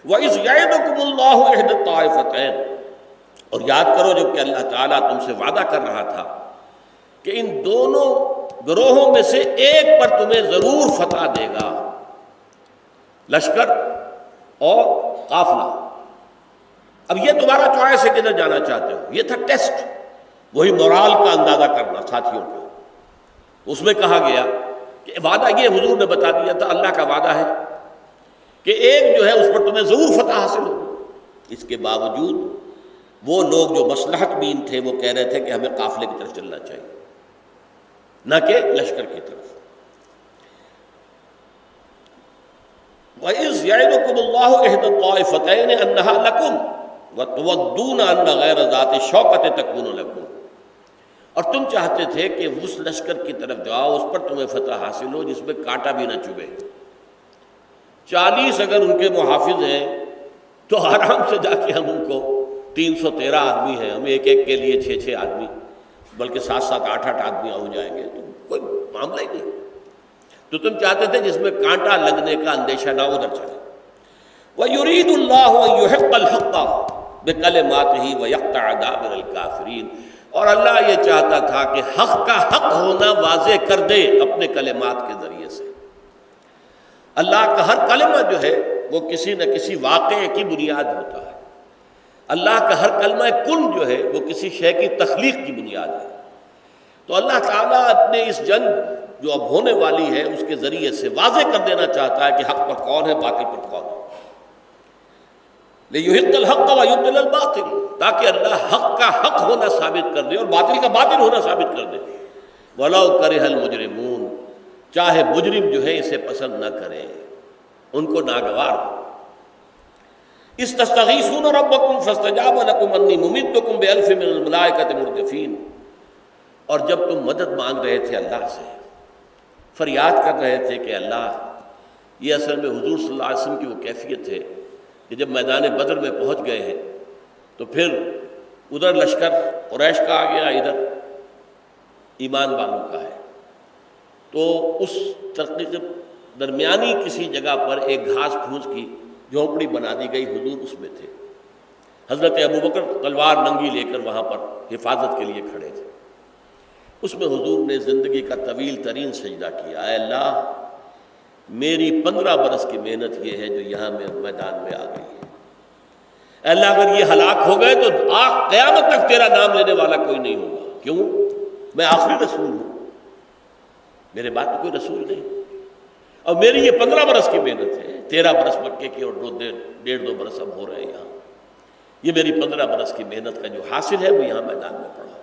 وَإِذْ يَعِدُكُمُ اللَّهُ إِحْدَى الطَّائِفَتَيْنِ، اور یاد کرو جب کہ اللہ تعالیٰ تم سے وعدہ کر رہا تھا کہ ان دونوں گروہوں میں سے ایک پر تمہیں ضرور فتح دے گا، لشکر اور قافلہ۔ اب یہ تمہارا چوائس ہے کدھر جانا چاہتے ہو، یہ تھا ٹیسٹ، وہی مورال کا اندازہ کرنا ساتھیوں کو۔ اس میں کہا گیا کہ وعدہ یہ حضور نے بتا دیا تھا، اللہ کا وعدہ ہے کہ ایک جو ہے اس پر تمہیں ضرور فتح حاصل ہوگی۔ اس کے باوجود وہ لوگ جو مصلحت بین تھے وہ کہہ رہے تھے کہ ہمیں قافلے کی طرف چلنا چاہیے نہ کہ لشکر کی طرف۔ وَإِذْ يَعِدُكُمُ اللَّهُ إِحْدَى الطَّائِفَتَيْنِ أَنَّهَا لَكُمْ وَتُوَدُّونَ أَنَّ غَيْرَ ذَاتِ الشَّوْكَةِ تَكُونُ لَكُمْ، اور تم چاہتے تھے کہ اس لشکر کی طرف جاؤ اس پر تمہیں فتح حاصل ہو جس میں کانٹا بھی نہ چبھے۔ 40 اگر ان کے محافظ ہیں تو آرام سے جا کے ہم ان کو 313 آدمی ہیں، ہم ایک ایک کے لیے 6 آدمی، بلکہ 7 8 آدمی ہو جائیں گے تو کوئی معاملہ ہی نہیں۔ تو تم چاہتے تھے جس میں کانٹا لگنے کا اندیشہ نہ ادھر چلے۔ وَيُرِيدُ اللَّهُ أَن يُحِقَّ الْحَقَّ بِكَلِمَاتِهِ وَيَقْطَعَ دَابِرَ الْكَافِرِينَ، اور اللہ یہ چاہتا تھا کہ حق کا حق ہونا واضح کر دے اپنے کلمات کے ذریعے سے۔ اللہ کا ہر کلمہ جو ہے وہ کسی نہ کسی واقعے کی بنیاد ہوتا ہے، اللہ کا ہر کلمہ کن جو ہے وہ کسی شے کی تخلیق کی بنیاد ہے۔ تو اللہ تعالیٰ اپنے اس جنگ جو اب ہونے والی ہے اس کے ذریعے سے واضح کر دینا چاہتا ہے کہ حق پر کون ہے، باطل پر کون ہے۔ لِيُحِقَّ الْحَقَّ وَيُبْطِلَ الْبَاطِلَ، تاکہ اللہ حق کا حق ہونا ثابت کر دے اور باطل کا باطل ہونا ثابت کر دے۔ وَلَوْ كَرِهَ الْمُجْرِمُونَ، چاہے مجرم جو ہے اسے پسند نہ کریں، ان کو ناگوار ہو۔ اِذْ تَسْتَغِيثُونَ رَبَّكُمْ فَاسْتَجَابَ لَكُمْ أَنِّي مُمِدُّكُمْ بِأَلْفٍ مِّنَ الْمَلَائِكَةِ مُرْدِفِينَ، اور جب تم مدد مانگ رہے تھے اللہ سے، فریاد کر رہے تھے کہ اللہ، یہ اصل میں حضور صلی اللہ علیہ وسلم کی وہ کیفیت ہے کہ جب میدان بدر میں پہنچ گئے ہیں تو پھر ادھر لشکر قریش کا آ گیا، ادھر ایمان والوں کا ہے، تو اس ترقی درمیانی کسی جگہ پر ایک گھاس پھوس کی جھونپڑی بنا دی گئی، حضور اس میں تھے۔ حضرت ابوبکر تلوار ننگی لے کر وہاں پر حفاظت کے لیے کھڑے تھے۔ اس میں حضور نے زندگی کا طویل ترین سجدہ کیا، اے اللہ میری 15 برس کی محنت یہ ہے جو یہاں میں میدان میں آ گئی ہے، اے اللہ اگر یہ ہلاک ہو گئے تو قیامت تک تیرا نام لینے والا کوئی نہیں ہوگا، کیوں؟ میں آخری رسول ہوں، میرے بعد تو کوئی رسول نہیں، اور میری یہ 15 برس کی محنت ہے، 13 برس مکے کی اور 1.5 برس اب ہو رہے ہیں یہاں، یہ میری 15 برس کی محنت کا جو حاصل ہے وہ یہاں میدان میں پڑا،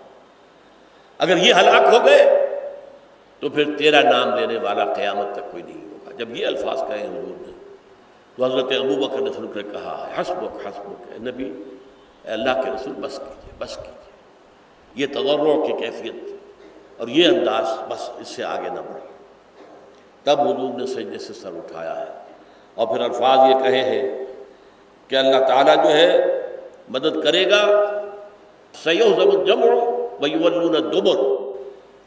اگر یہ ہلاک ہو گئے تو پھر تیرا نام لینے والا قیامت تک کوئی نہیں ہوگا۔ جب یہ الفاظ کہے حضور نے تو حضرت ابوبکر نے سن کر کہا، حسبک حسبک، اے نبی، اے اللہ کے رسول بس کیجئے بس کیجئے، یہ تضرع کی کیفیت اور یہ انداز، بس اس سے آگے نہ بڑھے۔ تب حضور نے سجدے سے سر اٹھایا ہے اور پھر الفاظ یہ کہے ہیں کہ اللہ تعالیٰ جو ہے مدد کرے گا، سیہزم الجمع ویولون الدبر،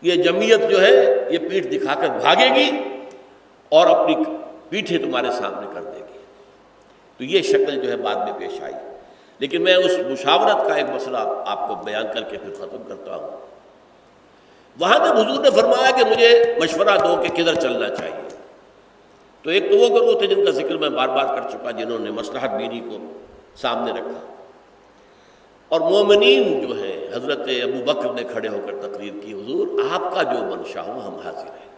یہ جمعیت جو ہے یہ پیٹھ دکھا کر بھاگے گی اور اپنی پیٹھیں تمہارے سامنے کر دے گی۔ تو یہ شکل جو ہے بعد میں پیش آئی، لیکن میں اس مشاورت کا ایک مسئلہ آپ کو بیان کر کے پھر ختم کرتا ہوں۔ وہاں جب حضور نے فرمایا کہ مجھے مشورہ دو کہ کدھر چلنا چاہیے، تو ایک تو وہ گروہ تھے جن کا ذکر میں بار بار کر چکا، جنہوں نے مصلحت بینی کو سامنے رکھا، اور مومنین جو ہیں حضرت ابوبکر نے کھڑے ہو کر تقریر کی، حضور آپ کا جو منشا ہو ہم حاضر ہیں۔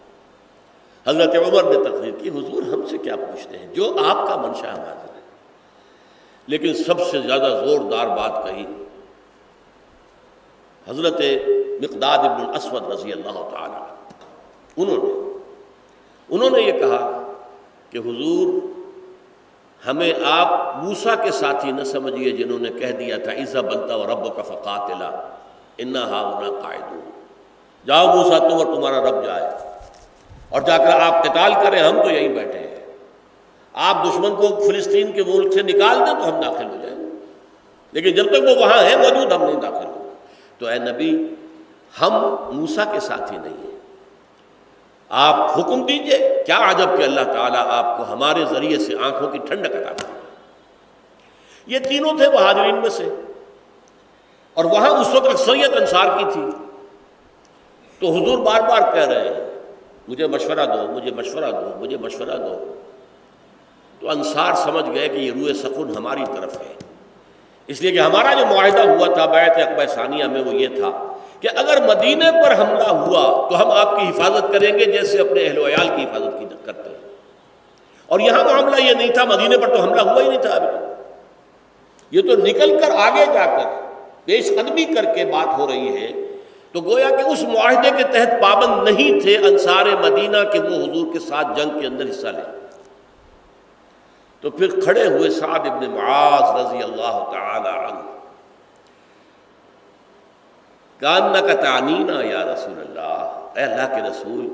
حضرت عمر نے تقریر کی، حضور ہم سے کیا پوچھتے ہیں، جو آپ کا منشا ہم حاضر ہیں۔ لیکن سب سے زیادہ زوردار بات کہی حضرت مقداد ابن الاسود رضی اللہ تعالی، انہوں نے یہ کہا کہ حضور ہمیں آپ موسیٰ کے ساتھی نہ سمجھیے جنہوں نے کہہ دیا تھا اذهب انت وربک فقاتلا انا ہاہنا قاعدون، جاؤ موسیٰ تم اور تمہارا رب جائے اور جا کر آپ قتال کریں، ہم تو یہیں بیٹھے ہیں، آپ دشمن کو فلسطین کے ملک سے نکال دیں تو ہم داخل ہو جائیں، لیکن جب تک وہ وہاں ہے موجود ہم نہیں داخل ہوں۔ تو اے نبی ہم موسیٰ کے ساتھی نہیں ہیں، آپ حکم دیجئے، کیا عجب کہ اللہ تعالیٰ آپ کو ہمارے ذریعے سے آنکھوں کی ٹھنڈک عطا کرے۔ یہ تینوں تھے مہاجرین میں سے، اور وہاں اس وقت اکثریت انصار کی تھی۔ تو حضور بار بار کہہ رہے ہیں مجھے مشورہ دو، مجھے مشورہ دو، مجھے مشورہ دو۔ تو انصار سمجھ گئے کہ یہ روئے سخن ہماری طرف ہے، اس لیے کہ ہمارا جو معاہدہ ہوا تھا بیعت عقبہ ثانیہ میں وہ یہ تھا کہ اگر مدینے پر حملہ ہوا تو ہم آپ کی حفاظت کریں گے جیسے اپنے اہل و عیال کی حفاظت کی کرتے ہیں۔ اور یہاں معاملہ یہ نہیں تھا، مدینے پر تو حملہ ہوا ہی نہیں تھا ابھی، یہ تو نکل کر آگے جا کر پیش قدمی کر کے بات ہو رہی ہے۔ تو گویا کہ اس معاہدے کے تحت پابند نہیں تھے انصار مدینہ کہ وہ حضور کے ساتھ جنگ کے اندر حصہ لیں۔ تو پھر کھڑے ہوئے سعد بن معاذ رضی اللہ تعالی عنہ، کانک تعنینا یا رسول اللہ، اے اللہ کے رسول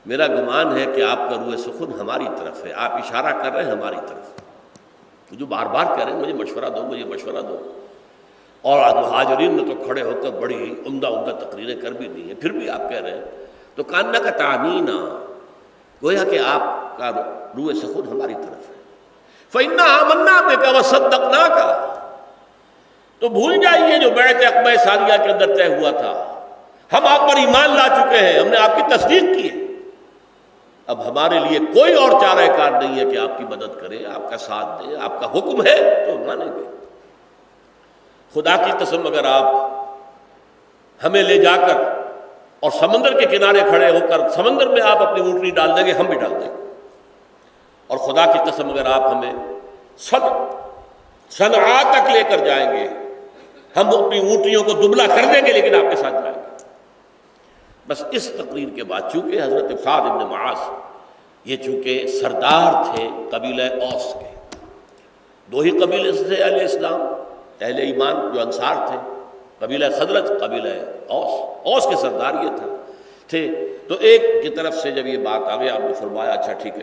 میرا گمان ہے کہ آپ کا روئے سخن ہماری طرف ہے، آپ اشارہ کر رہے ہیں ہماری طرف، جو بار بار کہہ رہے ہیں مجھے مشورہ دو، مجھے مشورہ دو۔ اور مہاجرین نے تو کھڑے ہو کر بڑی عمدہ تقریریں کر بھی دی ہیں، پھر بھی آپ کہہ رہے ہیں۔ تو کانک تعنینا، گویا کہ آپ کا روئے سخن ہماری طرف ہے۔ فَإِنَّا آمَنَّا بِكَ وَصَدَّقْنَاكَ، تو بھول جائیے جو بیعت عقبہ ثانیہ کے اندر طے ہوا تھا، ہم آپ پر ایمان لا چکے ہیں، ہم نے آپ کی تصدیق کی ہے، اب ہمارے لیے کوئی اور چارہ کار نہیں ہے کہ آپ کی مدد کریں، آپ کا ساتھ دیں، آپ کا حکم ہے تو مانیں گے۔ خدا کی قسم اگر آپ ہمیں لے جا کر اور سمندر کے کنارے کھڑے ہو کر سمندر میں آپ اپنی اونٹنی ڈال دیں گے، ہم بھی ڈال دیں گے، اور خدا کی قسم اگر آپ ہمیں صنعاء تک لے کر جائیں گے، ہم اپنی اونٹنیوں کو دبلا کر دیں گے لیکن آپ کے ساتھ جائیں گے۔ بس اس تقریر کے بعد چونکہ حضرت سعد بن معاذ یہ چونکہ سردار تھے قبیلہ اوس کے، دو ہی قبیلے سے اہل اسلام اہل ایمان جو انصار تھے، قبیلہ خزرج، قبیلہ اوس کے سردار یہ تھے۔ تو ایک کی طرف سے جب یہ بات آ گئی آپ نے فرمایا اچھا ٹھیک ہے